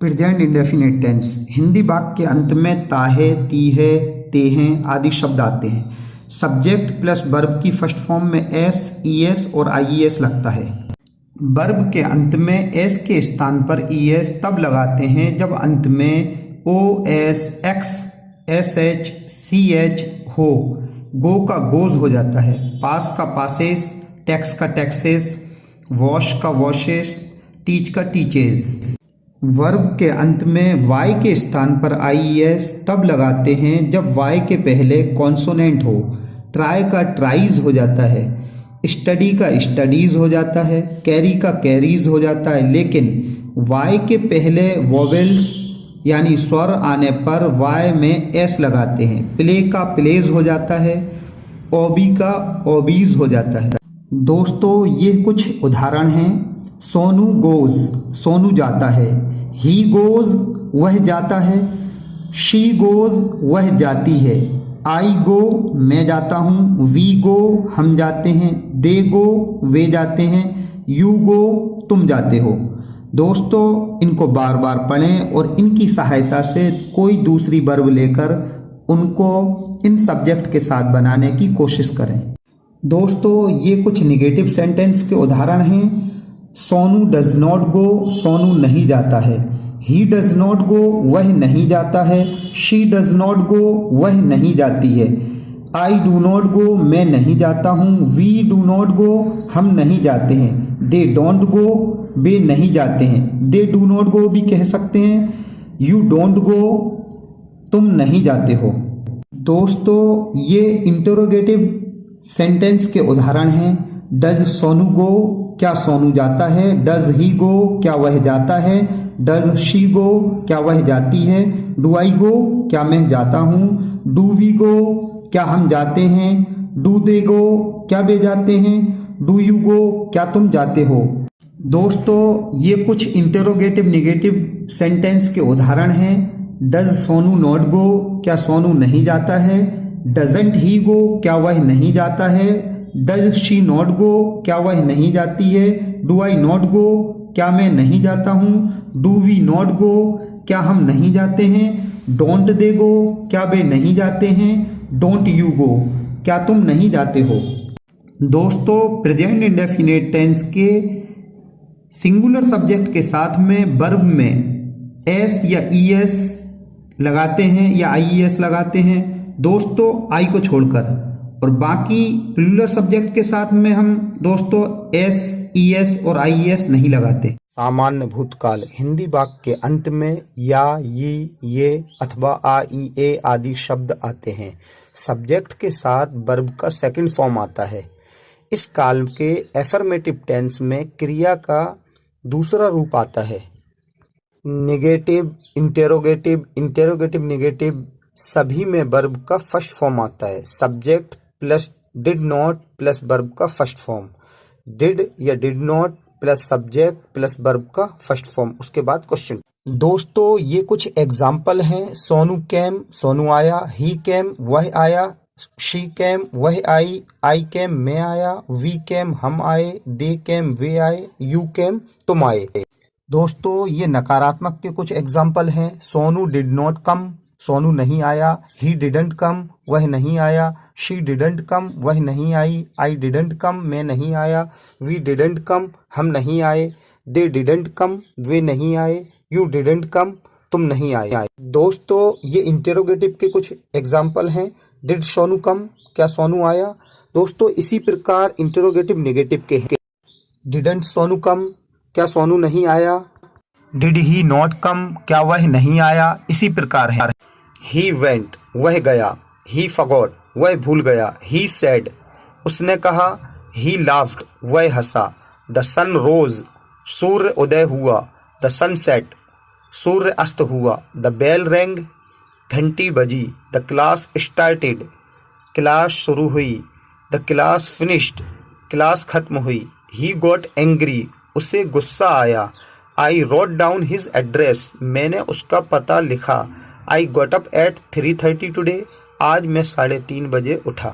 Present indefinite tense Hindi वाक्य के अंत में ताहे, तीहे, तेहें आदि शब्द आते हैं। सब्जेक्ट प्लस वर्ब की फर्स्ट फॉर्म में एस, ईएस और आईईएस लगता है। वर्ब के अंत में एस के स्थान पर ईएस तब लगाते हैं जब अंत में O S, X, S H, C H हो। गो का गोज हो जाता है, पास का पासेस, टैक्स का टैक्सेस, वॉश का वॉशेस, टीच का टीचेस। वर्ब के अंत में वाई के स्थान पर आईएस तब लगाते हैं जब वाई के पहले कॉन्सोनेंट हो। ट्राई का ट्राइज हो जाता है, स्टडी का स्टडीज हो जाता है, कैरी का कैरीज हो जाता है। लेकिन वाई के पहले वोवेल्स यानी स्वर आने पर वाई में एस लगाते हैं। प्ले का प्लेज हो जाता है, ओबी का ओबीज हो जाता है। दोस्तों ये कुछ उदाहरण हैं। सोनू गोज, सोनू जाता है। ही गोज, वह जाता है। शी गोज, वह जाती है। आई गो, मैं जाता हूँ। वी गो, हम जाते हैं। दे गो, वे जाते हैं। यू गो, तुम जाते हो। दोस्तों इनको बार बार पढ़ें और इनकी सहायता से कोई दूसरी वर्ब लेकर उनको इन सब्जेक्ट के साथ बनाने की कोशिश करें। दोस्तों ये कुछ निगेटिव सेंटेंस के उदाहरण हैं। Sonu does not go, Sonu नहीं जाता है। ही डज नॉट गो, वह नहीं जाता है। शी डज नॉट गो, वह नहीं जाती है। आई डू नॉट गो, मैं नहीं जाता हूँ। वी डू नॉट गो, हम नहीं जाते हैं। दे डोंट गो, वे नहीं जाते हैं। दे डू नॉट गो भी कह सकते हैं। यू डोंट गो, तुम नहीं जाते हो। दोस्तों ये इंटरोगेटिव सेंटेंस के उदाहरण हैं। डज सोनू गो, क्या सोनू जाता है। डज ही गो, क्या वह जाता है। डज शी गो, क्या वह जाती है। डू आई गो, क्या मैं जाता हूँ। डू वी गो, क्या हम जाते हैं। डू दे गो, क्या वे जाते हैं। डू यू गो, क्या तुम जाते हो। दोस्तों ये कुछ इंटरोगेटिव निगेटिव सेंटेंस के उदाहरण हैं। डज सोनू नॉट गो, क्या सोनू नहीं जाता है। डजंट ही गो, क्या वह नहीं जाता है। डज शी नॉट गो, क्या वह नहीं जाती है। डू आई नॉट गो, क्या मैं नहीं जाता हूँ। डू वी नॉट गो, क्या हम नहीं जाते हैं। डोंट दे गो, क्या वे नहीं जाते हैं। डोंट यू गो, क्या तुम नहीं जाते हो। दोस्तों प्रेजेंट इंडेफिनिट टेंस के सिंगुलर सब्जेक्ट के साथ में वर्ब में एस या ईएस लगाते हैं या आईईएस लगाते हैं दोस्तों, आई को छोड़कर। और बाकी प्लूरल सब्जेक्ट के साथ में हम दोस्तों एस, ईएस और आईईएस नहीं लगाते। सामान्य भूतकाल हिंदी वाक्य के अंत में या, ये अथवा आ, ई, ए आदि शब्द आते हैं। सब्जेक्ट के साथ वर्ब का सेकंड फॉर्म आता है। इस काल के एफर्मेटिव टेंस में क्रिया का दूसरा रूप आता है। नेगेटिव, इंटेरोगेटिव, इंटेरोगेटिव नेगेटिव सभी में वर्ब का फर्स्ट फॉर्म आता है। Subject plus did not plus verb का फर्स्ट फॉर्म। डिड या did not plus subject plus verb का फर्स्ट फॉर्म। उसके बाद क्वेश्चन। दोस्तों ये कुछ एग्जाम्पल हैं। सोनू कैम, सोनू आया। ही कैम, वह आया। शी कैम, वह आई कैम, मैं आया। वी कैम, हम आए। दे कैम, वे आए। यू कैम, तुम आए। दोस्तों ये नकारात्मक के कुछ एग्जाम्पल हैं। Sonu did not come, Sonu नहीं आया। ही डिडंट कम, वह नहीं आया। शी डिडंट कम, वह नहीं आई। आई डिडंट कम, मैं नहीं आया। वी डिडंट कम, हम नहीं आए। दे डिडंट कम, वे नहीं आए। यू डिडंट कम, तुम नहीं आए। दोस्तों ये इंटेरोगेटिव के कुछ एग्जाम्पल हैं। डिड सोनू कम, क्या सोनू आया। दोस्तों इसी प्रकार इंटेरोगेटिव नेगेटिव के हैं। डिडंट सोनू कम, क्या सोनू नहीं आया। डिड ही नॉट कम, क्या वह नहीं आया। इसी प्रकार है। ही वेंट, वह गया। ही फॉरगॉट, वह भूल गया। ही सेड, उसने कहा। ही लाफ्ड, वह हंसा। द सन रोज, सूर्य उदय हुआ। द सन सेट, सूर्य अस्त हुआ। द बेल रैंग, घंटी बजी। द क्लास स्टार्टेड, क्लास शुरू हुई। द क्लास फिनिश्ड, क्लास खत्म हुई। ही गॉट एंग्री, उसे गुस्सा आया। I wrote down his address, मैंने उसका पता लिखा। I got up at 3:30 today, आज मैं 3:30 बजे उठा।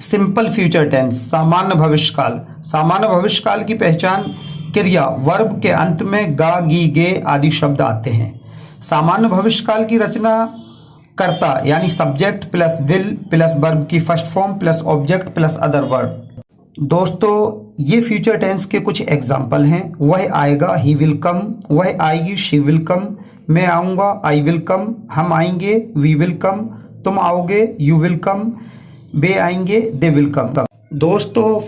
सिंपल फ्यूचर टेंस सामान्य भविष्यकाल। सामान्य भविष्यकाल की पहचान क्रिया वर्ब के अंत में गा गी गे आदि शब्द आते हैं। सामान्य भविष्यकाल की रचना कर्ता यानी subject plus will plus verb की first form plus object plus other verb. दोस्तों ये फ्यूचर टेंस के कुछ एग्जाम्पल हैं। वह आएगा ही विल कम, वह आएगी शी विल कम, मैं आऊँगा आई विल कम, हम आएंगे वी विल कम, तुम आओगे यू विल कम, वे आएंगे दे विल कम। दोस्तों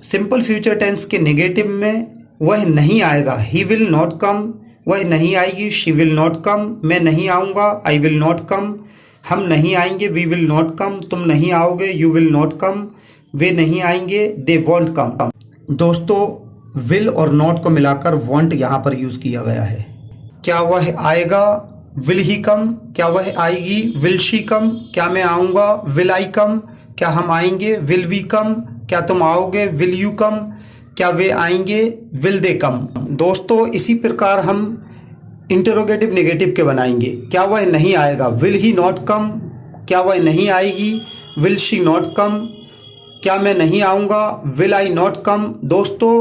सिंपल फ्यूचर टेंस के नेगेटिव में वह नहीं आएगा ही विल नॉट कम, वह नहीं आएगी शी विल नॉट कम, मैं नहीं आऊँगा आई विल नॉट कम, हम नहीं आएंगे वी विल नॉट कम, तुम नहीं आओगे यू विल नॉट कम, वे नहीं आएंगे दे वॉन्ट कम। दोस्तों विल और नॉट को मिलाकर वॉन्ट यहाँ पर यूज़ किया गया है। क्या वह आएगा विल ही कम, क्या वह आएगी विल शी कम, क्या मैं आऊँगा विल आई कम, क्या हम आएंगे विल वी कम, क्या तुम आओगे विल यू कम, क्या वे आएंगे विल दे कम। दोस्तों इसी प्रकार हम इंटरोगेटिव नेगेटिव के बनाएंगे। क्या वह नहीं आएगा विल ही नॉट कम, क्या वह नहीं आएगी विल शी नॉट कम, क्या मैं नहीं आऊँगा विल आई नॉट कम। दोस्तों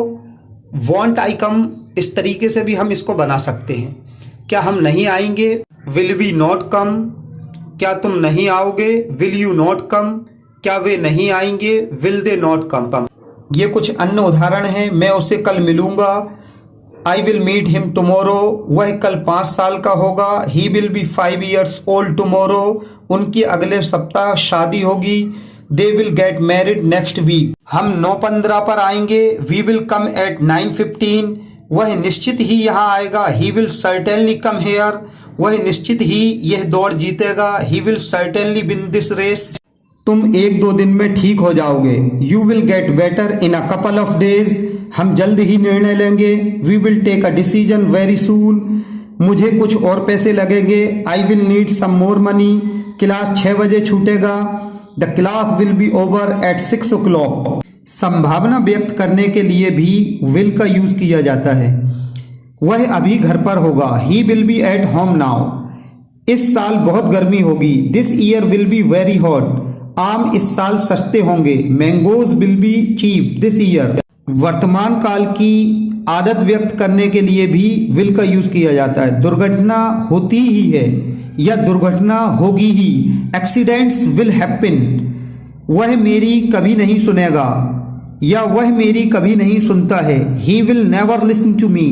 वॉन्ट आई कम इस तरीके से भी हम इसको बना सकते हैं। क्या हम नहीं आएंगे विल वी नॉट कम, क्या तुम नहीं आओगे विल यू नॉट कम, क्या वे नहीं आएंगे विल दे नॉट कम। ये कुछ अन्य उदाहरण हैं। मैं उससे कल मिलूँगा, I will meet him tomorrow, वह कल 5 साल का होगा, he will be 5 years old tomorrow, उनकी अगले सप्ताह शादी होगी, they will get married next week, हम 9:15 पर आएंगे, वी विल कम एट 9:15, वह निश्चित ही यहाँ आएगा, he will certainly come here, वह निश्चित ही यह दौड़ जीतेगा, he will certainly win this race, तुम 1-2 दिन में ठीक हो जाओगे, you will get better in a couple of days, हम जल्द ही निर्णय लेंगे, we will take a decision very soon, मुझे कुछ और पैसे लगेंगे, I will need some more money, class 6 बजे छूटेगा, the class will be over eight 6 o'clock। संभावना व्यक्त करने के लिए भी विल का यूज किया जाता है। वह अभी घर पर होगा, he will be at home now, इस साल बहुत गर्मी होगी, this year will be very hot, आम इस साल सस्ते होंगे, mangoes will be cheap this year. वर्तमान काल की आदत व्यक्त करने के लिए भी विल का यूज किया जाता है। दुर्घटना होती ही है या दुर्घटना होगी ही, एक्सीडेंट्स विल हैपन, वह मेरी कभी नहीं सुनेगा या वह मेरी कभी नहीं सुनता है, he will never listen to me,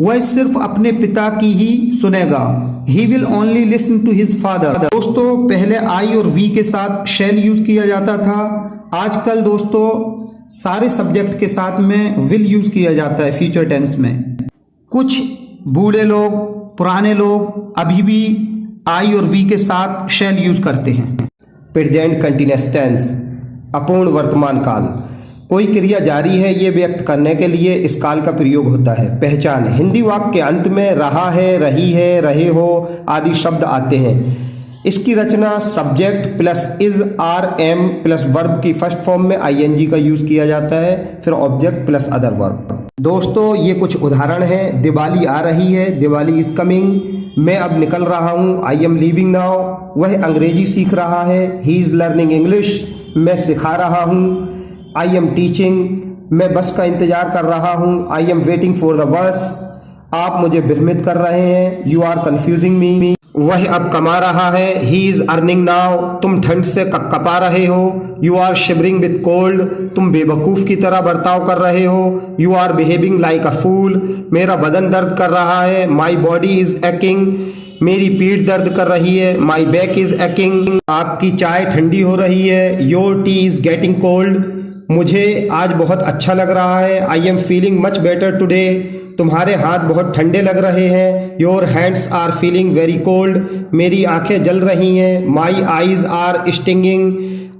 वह सिर्फ अपने पिता की ही सुनेगा, he will only listen to his father. दोस्तों पहले आई और वी के साथ शैल यूज किया जाता था, आजकल दोस्तों सारे सब्जेक्ट के साथ में विल यूज किया जाता है फ्यूचर टेंस में। कुछ बूढ़े लोग पुराने लोग अभी भी आई और वी के साथ शैल यूज करते हैं। प्रेजेंट कंटिन्यूअस टेंस अपूर्ण वर्तमान काल, कोई क्रिया जारी है ये व्यक्त करने के लिए इस काल का प्रयोग होता है। पहचान, हिंदी वाक्य के अंत में रहा है, रही है, रहे हो आदि शब्द आते हैं। इसकी रचना subject plus is are am plus verb की फर्स्ट फॉर्म में आईएनजी का यूज किया जाता है, फिर ऑब्जेक्ट प्लस अदर वर्ब। दोस्तों ये कुछ उदाहरण हैं। दिवाली आ रही है, दिवाली इज कमिंग, मैं अब निकल रहा हूँ, आई एम लीविंग नाउ, वह अंग्रेजी सीख रहा है, ही इज लर्निंग इंग्लिश, मैं सिखा रहा हूँ, आई एम टीचिंग, मैं बस का इंतजार कर रहा हूँ, I am waiting for the bus, आप मुझे भ्रमित कर रहे हैं, यू आर कंफ्यूजिंग मी, वह अब कमा रहा है, ही इज अर्निंग नाउ, तुम ठंड से कपकपा रहे हो, you are shivering with cold, तुम बेवकूफ़ की तरह बर्ताव कर रहे हो, you are behaving like a fool, मेरा बदन दर्द कर रहा है, माई बॉडी इज एक्किंग, मेरी पीठ दर्द कर रही है, माई बैक इज एक्किंग, आपकी चाय ठंडी हो रही है, your tea is getting cold, मुझे आज बहुत अच्छा लग रहा है, I am feeling much better today, तुम्हारे हाथ बहुत ठंडे लग रहे हैं, your hands are feeling very cold, मेरी आंखें जल रही हैं, माई आईज आर स्टिंगिंग,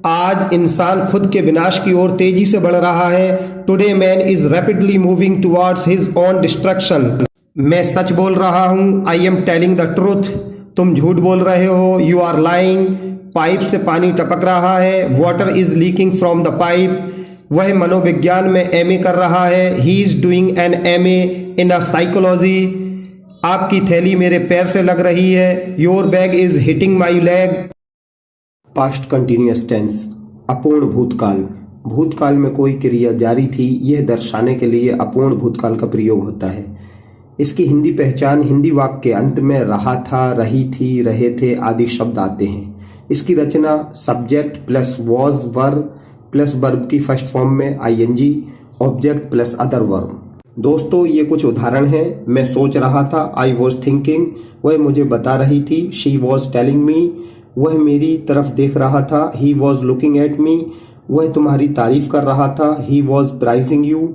आज इंसान खुद के विनाश की ओर तेजी से बढ़ रहा है, today man is rapidly moving towards his own destruction, मैं सच बोल रहा हूँ, I am telling the truth, तुम झूठ बोल रहे हो, यू आर लाइंग, पाइप से पानी टपक रहा है, water is leaking from the pipe, वह मनोविज्ञान में एमए कर रहा है, he is doing an MA in a psychology, आपकी थैली मेरे पैर से लग रही है, your bag is hitting my leg. Past continuous tense अपूर्ण भूतकाल, भूतकाल में कोई क्रिया जारी थी यह दर्शाने के लिए अपूर्ण भूतकाल का प्रयोग होता है। इसकी हिंदी पहचान, हिंदी वाक्य के अंत में रहा था, रही थी, रहे थे आदि शब्द आते हैं। इसकी रचना subject plus was verb plus verb की फर्स्ट फॉर्म में ING, object plus other verb. दोस्तों ये कुछ उदाहरण हैं। मैं सोच रहा था, आई वॉज थिंकिंग, वह मुझे बता रही थी, शी वॉज टेलिंग मी, वह मेरी तरफ देख रहा था, he was looking at me, वह तुम्हारी तारीफ कर रहा था, ही वॉज प्राइजिंग यू,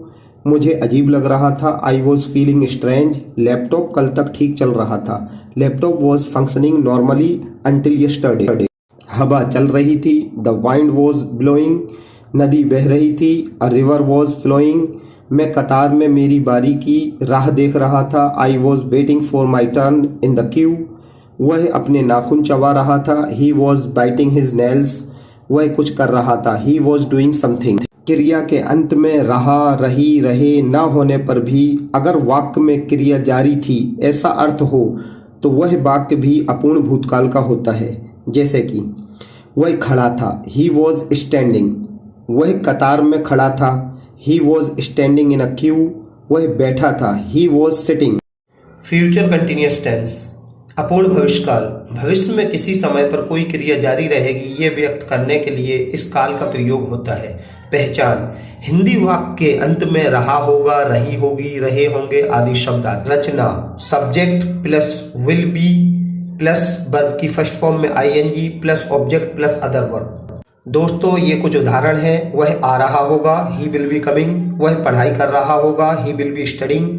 मुझे अजीब लग रहा था, I was feeling strange, laptop कल तक ठीक चल रहा था, laptop was functioning normally until yesterday, हवा चल रही थी, द वाइंड वॉज ब्लोइंग, नदी बह रही थी, अ रिवर वॉज फ्लोइंग, मैं कतार में मेरी बारी की राह देख रहा था, I was waiting for my turn in the Q, वह अपने नाखून चबा रहा था, he was biting his nails, वह कुछ कर रहा था, ही वॉज डूइंग समथिंग। क्रिया के अंत में रहा, रही, रहे ना होने पर भी अगर वाक्य में क्रिया जारी थी ऐसा अर्थ हो तो वह वाक्य भी अपूर्ण भूतकाल का होता है। जैसे कि वह खड़ा था, ही वॉज स्टैंडिंग, वह कतार में खड़ा था, he was standing in a queue, वह बैठा था, he was sitting. Future continuous tense, अपूर्ण भविष्यकाल, भविष्य में किसी समय पर कोई क्रिया जारी रहेगी ये व्यक्त करने के लिए इस काल का प्रयोग होता है। पहचान, हिंदी वाक्य के अंत में रहा होगा, रही होगी, रहे होंगे आदि शब्द आते। रचना subject plus will be plus verb की फर्स्ट फॉर्म में ING plus object plus other verb. दोस्तों ये कुछ उदाहरण हैं। वह आ रहा होगा, ही विल बी कमिंग, वह पढ़ाई कर रहा होगा, ही विल बी स्टडिंग,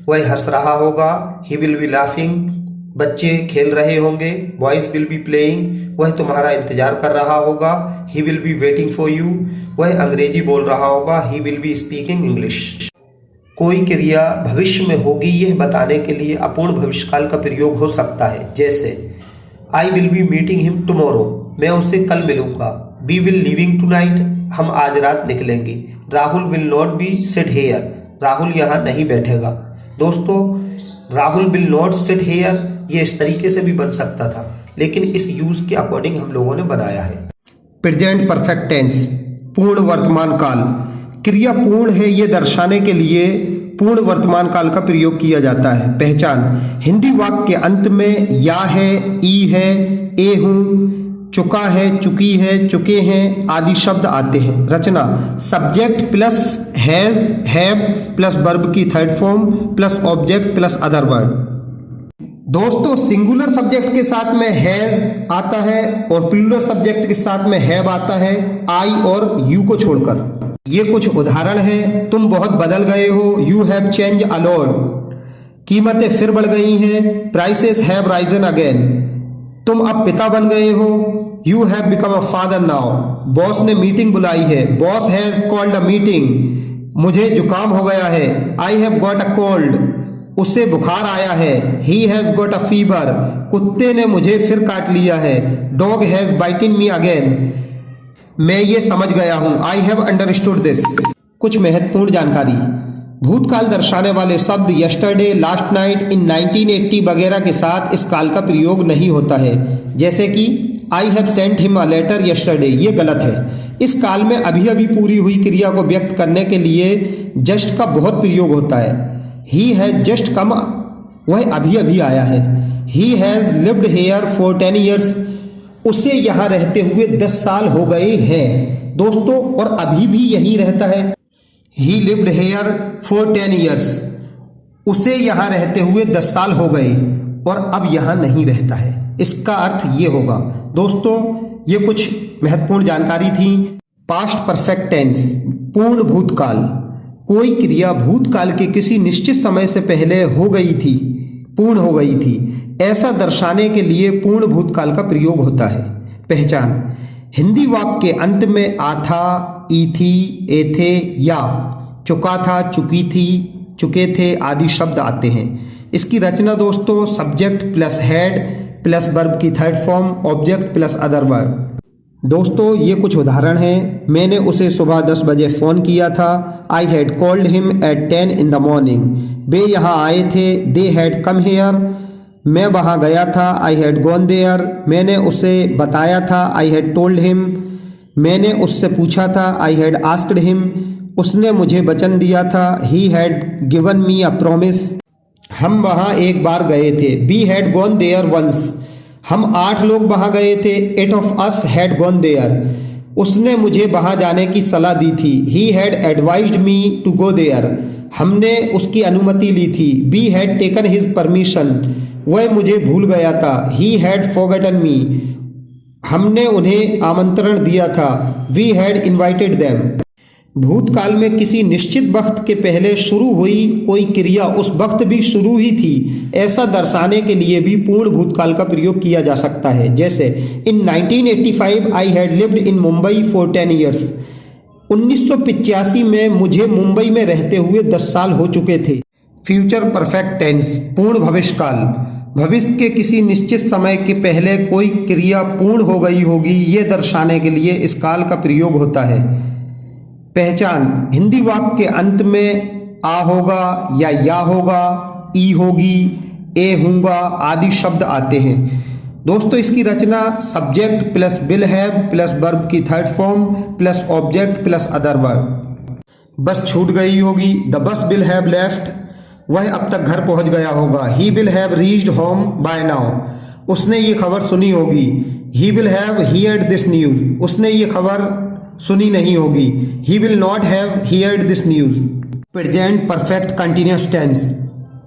वह हंस रहा होगा, ही विल बी लाफिंग, बच्चे खेल रहे होंगे, बॉयज विल बी प्लेइंग, वह तुम्हारा इंतजार कर रहा होगा, he will be waiting for you, वह अंग्रेजी बोल रहा होगा, he will be speaking English. कोई क्रिया भविष्य में होगी यह बताने के लिए अपूर्ण भविष्यकाल का प्रयोग हो सकता है। जैसे I will be meeting him tomorrow, मैं उससे कल मिलूंगा, वी विल लीविंग टुनाइट, हम आज रात निकलेंगे, Rahul will not be sit here, Rahul यहाँ नहीं बैठेगा। दोस्तों Rahul will not sit here ये इस तरीके से भी बन सकता था, लेकिन इस यूज के अकॉर्डिंग हम लोगों ने बनाया है। प्रेजेंट परफेक्ट टेंस, पूर्ण वर्तमान काल, क्रिया पूर्ण है ये दर्शाने के लिए पूर्ण वर्तमान काल का प्रयोग किया जाता है। पहचान, हिंदी वाक्य के अंत में या है, ई है, ए हूँ, चुका है, चुकी है, चुके हैं आदि शब्द आते हैं। रचना subject plus has, have plus verb की third form plus object plus other verb. दोस्तों सिंगुलर सब्जेक्ट के साथ में हैज आता है और प्लूरल सब्जेक्ट के साथ में हैव आता है, आई और यू को छोड़कर। ये कुछ उदाहरण हैं। तुम बहुत बदल गए हो, you have change a lot, कीमतें फिर बढ़ गई हैं, प्राइसेस हैव राइजन अगेन, तुम अब पिता बन गए हो, you have become a father now, boss ने मीटिंग बुलाई है, boss has called a meeting, मुझे जुकाम हो गया है, I have got a cold, उसे बुखार आया है, he has got a fever, कुत्ते ने मुझे फिर काट लिया है, डॉग हैज बाइटन मी अगेन, मैं ये समझ गया हूं, आई हैव अंडरस्टूड दिस। कुछ महत्वपूर्ण जानकारी, भूतकाल दर्शाने वाले शब्द यस्टरडे, लास्ट नाइट, इन 1980 वगैरह के साथ इस काल का प्रयोग नहीं होता है। जैसे कि I have sent him a letter yesterday, ये गलत है। इस काल में अभी अभी पूरी हुई क्रिया को व्यक्त करने के लिए जस्ट का बहुत प्रयोग होता है। ही हैज जस्ट कम, वह अभी अभी आया है। He has lived here for 10 years, उसे यहाँ रहते हुए 10 साल हो गए हैं। दोस्तों और अभी भी यही रहता है। ही लिव्ड हेयर फॉर 10 ईयर्स, उसे यहाँ रहते हुए 10 साल हो गए और अब यहाँ नहीं रहता है। इसका अर्थ ये होगा। दोस्तों ये कुछ महत्वपूर्ण जानकारी थी। पास्ट परफेक्ट टेंस, पूर्ण भूतकाल, कोई क्रिया भूतकाल के किसी निश्चित समय से पहले हो गई थी, पूर्ण हो गई थी, ऐसा दर्शाने के लिए पूर्ण भूतकाल का प्रयोग होता है। पहचान, हिंदी वाक्य के अंत में आ था, ई थी, ए थे या चुका था, चुकी थी, चुके थे आदि शब्द आते हैं। इसकी रचना दोस्तों subject plus had plus verb की third form, object plus other verb. दोस्तों ये कुछ उदाहरण हैं। मैंने उसे सुबह 10 बजे फ़ोन किया था, I had called him at 10 in the morning, वे यहाँ आए थे, दे हैड कम हेयर, मैं वहाँ गया था, आई हैड गॉन देयर, मैंने उसे बताया था, आई हैड टोल्ड हिम, मैंने उससे पूछा था, आई हैड आस्क्ड हिम, उसने मुझे वचन दिया था, he had given me a promise, हम वहाँ एक बार गए थे, we had gone there once, हम 8 लोग वहाँ गए थे, 8 of us had gone there, उसने मुझे वहाँ जाने की सलाह दी थी, he had advised me to go there, हमने उसकी अनुमति ली थी, we had taken his permission, वह मुझे भूल गया था, ही हैड फॉरगॉटन मी, हमने उन्हें आमंत्रण दिया था, वी हैड इन्वाइटेड देम। भूतकाल में किसी निश्चित वक्त के पहले शुरू हुई कोई क्रिया उस वक्त भी शुरू ही थी, ऐसा दर्शाने के लिए भी पूर्ण भूतकाल का प्रयोग किया जा सकता है। जैसे इन 1985 I had lived in Mumbai for 10 years, 1985 में मुझे मुंबई में रहते हुए 10 साल हो चुके थे। फ्यूचर परफेक्ट टेंस, पूर्ण भविष्यकाल, भविष्य के किसी निश्चित समय के पहले कोई क्रिया पूर्ण हो गई होगी, ये दर्शाने के लिए इस काल का प्रयोग होता है। पहचान, हिंदी वाक्य के अंत में आ होगा या होगा, ई होगी, ए होगा आदि शब्द आते हैं। दोस्तों इसकी रचना subject plus will have plus verb की third form plus object plus other verb. Bus छूट गई होगी, the bus will have left, वह अब तक घर पहुंच गया होगा, he will have reached home by now, उसने ये खबर सुनी होगी, he will have heard this news, उसने ये खबर सुनी नहीं होगी, he will not have heard this news. Present perfect continuous tense,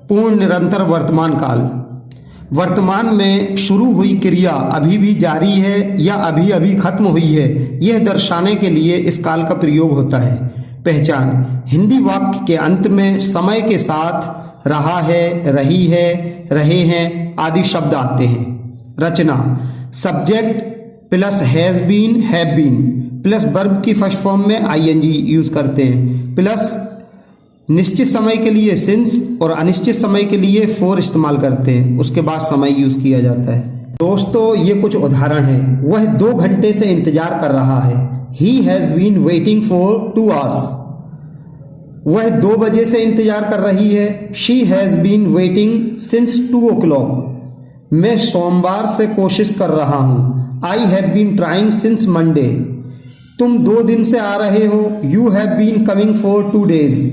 पूर्ण निरंतर वर्तमान काल, वर्तमान में शुरू हुई क्रिया अभी भी जारी है या अभी अभी खत्म हुई है, यह दर्शाने के लिए इस काल का प्रयोग होता है। पहचान, हिंदी वाक्य के अंत में समय के साथ रहा है, रही है, रहे हैं आदि शब्द आते हैं। रचना subject plus has been have been plus verb की फर्स्ट फॉर्म में आईएनजी यूज करते हैं, प्लस निश्चित समय के लिए सिंस और अनिश्चित समय के लिए फॉर इस्तेमाल करते हैं, उसके बाद समय यूज किया जाता है। दोस्तों ये कुछ उदाहरण हैं। वह 2 घंटे से इंतजार कर रहा है, he has been waiting for 2 hours, वह 2 बजे से इंतजार कर रही है, she has been waiting since 2 o'clock, मैं सोमवार से कोशिश कर रहा हूँ, I have been trying since Monday, तुम 2 दिन से आ रहे हो, you have been coming for 2 days।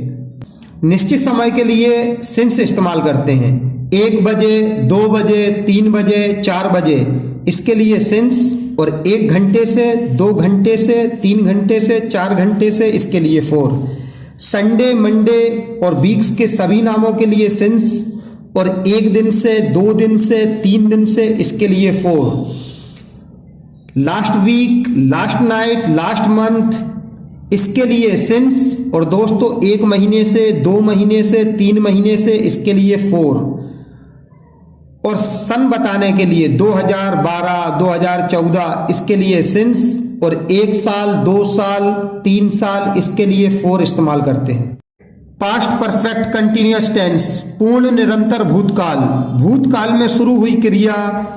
निश्चित समय के लिए सिंस इस्तेमाल करते हैं, 1 बजे, 2 बजे, 3 बजे, 4 बजे, इसके लिए सिंस, और 1 घंटे से, 2 घंटे से, 3 घंटे से, 4 घंटे से, इसके लिए फॉर। संडे, मंडे और वीक्स के सभी नामों के लिए सिंस, और 1 दिन से, 2 दिन से, 3 दिन से, इसके लिए for. Last week, last night, last month, इसके लिए सिंस, और दोस्तों 1 महीने से, 2 महीने से, 3 महीने से, इसके लिए फॉर। और सन बताने के लिए 2012, 2014, इसके लिए सिंस, और 1 साल, 2 साल, 3 साल, इसके लिए फॉर इस्तेमाल करते हैं। पास्ट परफेक्ट कंटिन्यूअस टेंस, पूर्ण निरंतर भूतकाल, भूतकाल में शुरू हुई क्रिया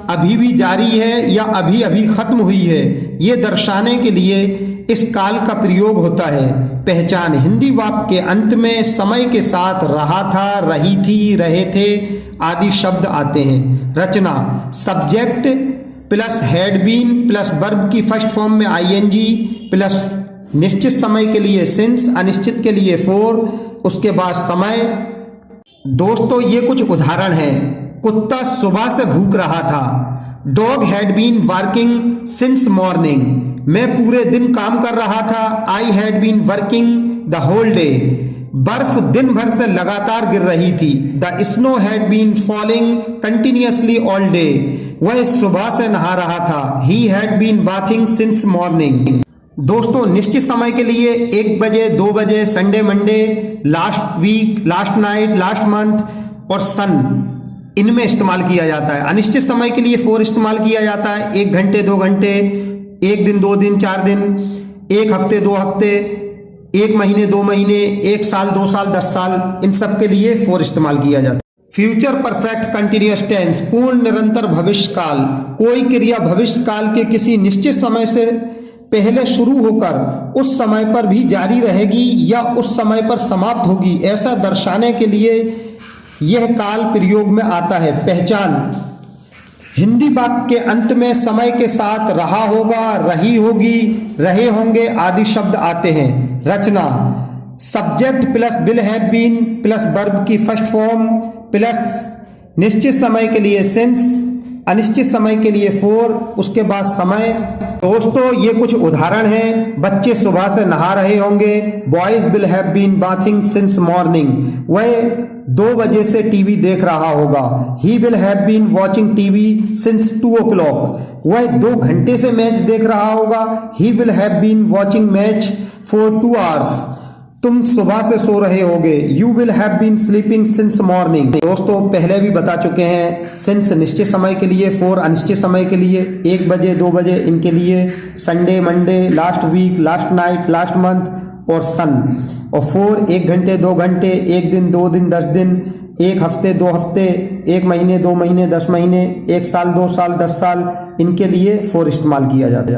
अभी भी जारी है या अभी अभी खत्म हुई है, ये दर्शाने के लिए इस काल का प्रयोग होता है। पहचान, हिंदी वाक्य के अंत में समय के साथ रहा था, रही थी, रहे थे आदि शब्द आते हैं। रचना subject plus had been plus verb की फर्स्ट फॉर्म में आईएनजी प्लस निश्चित समय के लिए सिंस, अनिश्चित के लिए फॉर, उसके बाद समय। दोस्तों ये कुछ उदाहरण हैं। कुत्ता सुबह से भूख रहा था, dog had been working since morning, मैं पूरे दिन काम कर रहा था, I had been working the whole day, बर्फ दिन भर से लगातार गिर रही थी, the snow had been falling continuously all day, वह सुबह से नहा रहा था, he had been bathing since morning. दोस्तों निश्चित समय के लिए 1 बजे, 2 बजे, Sunday, Monday, last week, last night, last month और सन, इनमें इस्तेमाल किया जाता है। अनिश्चित समय के लिए फॉर इस्तेमाल किया जाता है, 1 घंटे, 2 घंटे, 1 दिन, 2 दिन, 4 दिन, 1 हफ्ते, 2 हफ्ते, 1 महीने, 2 महीने, 1 साल, 2 साल, 10 साल, इन सब के लिए फॉर इस्तेमाल किया जाता है। फ्यूचर परफेक्ट कंटिन्यूअस टेंस, पूर्ण निरंतर भविष्य काल, कोई क्रिया भविष्य काल के किसी निश्चित समय से पहले शुरू होकर उस समय पर भी जारी रहेगी या उस समय पर समाप्त होगी, ऐसा दर्शाने के लिए यह काल प्रयोग में आता है। पहचान, हिंदी वाक्य के अंत में समय के साथ रहा होगा, रही होगी, रहे होंगे आदि शब्द आते हैं। रचना subject plus will have been plus verb की फर्स्ट फॉर्म प्लस निश्चित समय के लिए सिंस, अनिश्चित समय के लिए फॉर, उसके बाद समय। दोस्तों ये कुछ उदाहरण हैं। बच्चे सुबह से नहा रहे होंगे, boys will have been bathing since morning. वह 2 बजे से टीवी देख रहा होगा। He will have been watching TV since 2 o'clock। वह 2 घंटे से मैच देख रहा होगा। He will have been watching match for 2 hours। तुम सुबह से सो रहे होगे। You will have been sleeping since morning. दोस्तों पहले भी बता चुके हैं, सिंस निश्चित समय के लिए, फॉर अनिश्चित समय के लिए, 1 बजे 2 बजे इनके लिए, Sunday Monday, last week, last night, last month और सन। और फॉर 1 घंटे 2 घंटे, 1 दिन 2 दिन 10 दिन, 1 हफ्ते 2 हफ्ते, 1 महीने 2 महीने 10 महीने, 1 साल 2 साल 10 साल, इनके लिए फॉर इस्तेमाल किया जाता है।